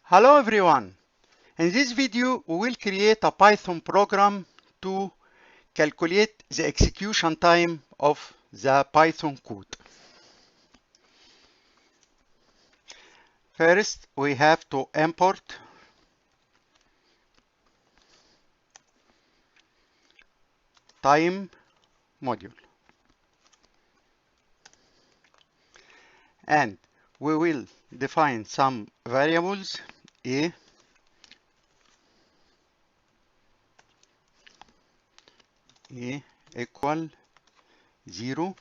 Hello everyone. In this video, we will create a Python program to calculate the execution time of the Python code. First, we have to import time module. And we will define some variables a equal 0,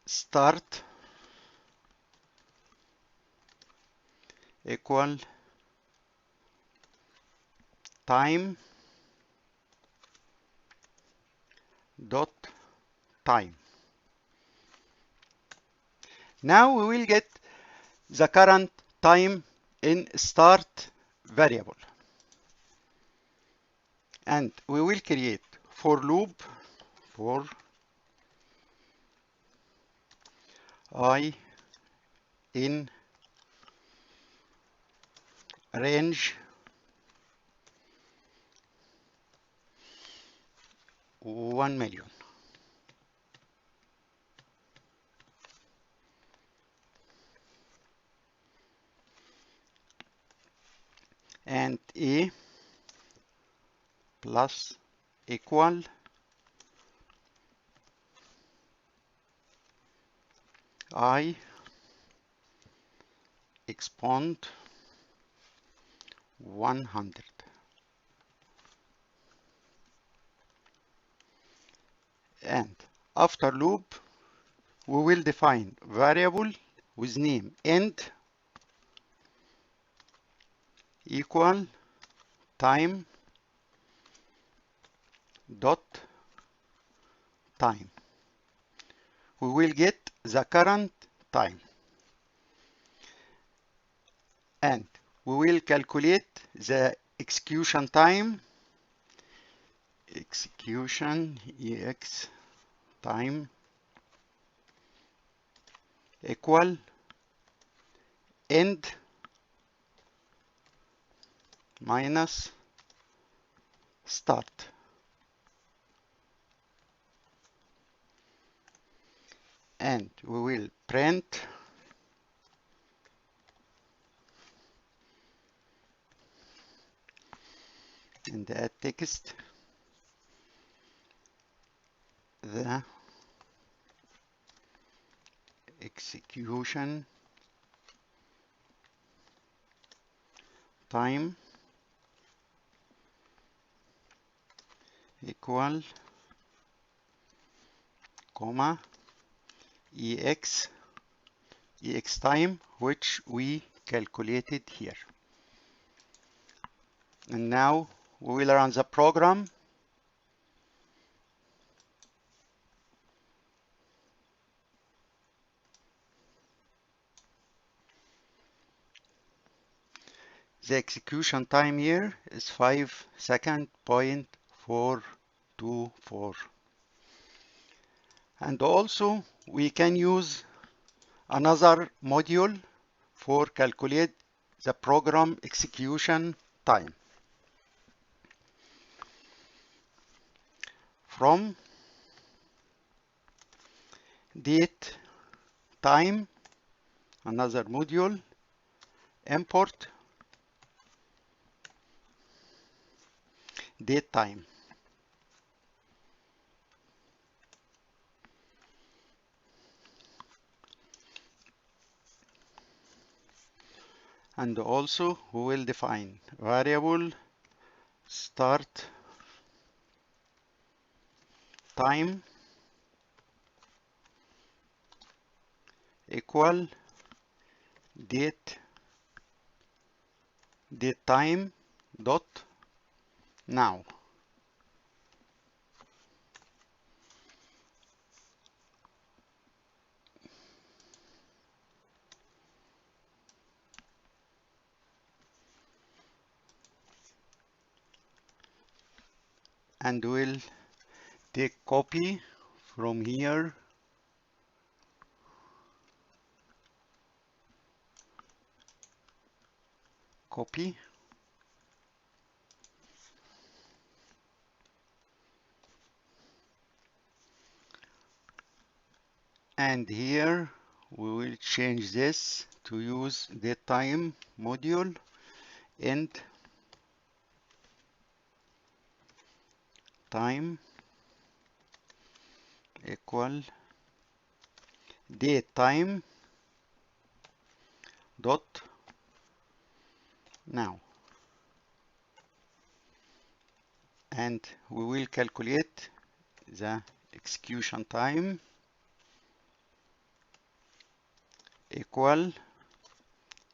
start equal time dot time. Now we will get the current time in start variable. And we will create for loop for I in range 1 million. And a plus equal I expand 100. And after loop, we will define variable with name end equal time dot time. We will get the current time. And we will calculate the execution time, execution ex time equal end minus start. And we will print in the text the execution time equal comma ex time, which we calculated here. And now we will run the program. The execution time here is 5 second 0.424. And also we can use another module for calculate the program execution time. From date time, another module, import date time. And also we will define variable start time equal date time dot now. And we'll take copy from here . copy, and here we will change this to use datetime module and time equal datetime dot now, and we will calculate the execution time equal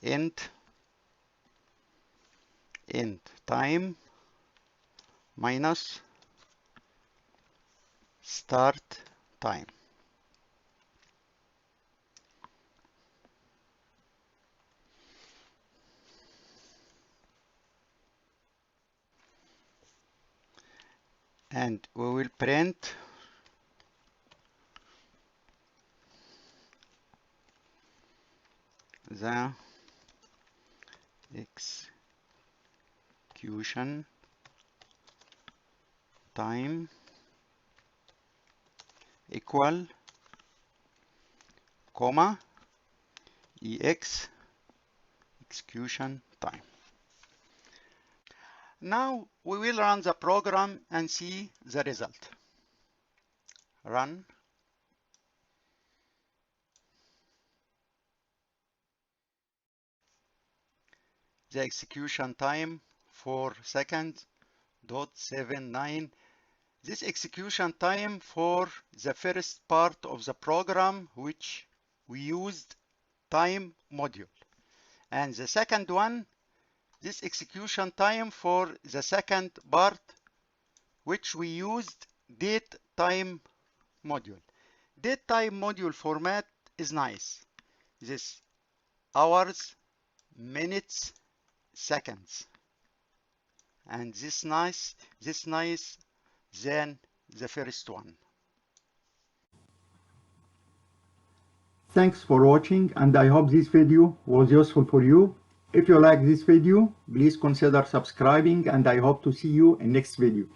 end time minus start time. And we will print the execution time equal comma execution time. Now we will run the program and see the result. Run. The execution time 4 seconds, .79. This execution time for the first part of the program, which we used time module. And the second one, this execution time for the second part, which we used date time module. Date time module format is nice. This hours, minutes, seconds. And this nice than the first one. Thanks for watching, and I hope this video was useful for you. If you like this video, please consider subscribing, and I hope to see you in next video.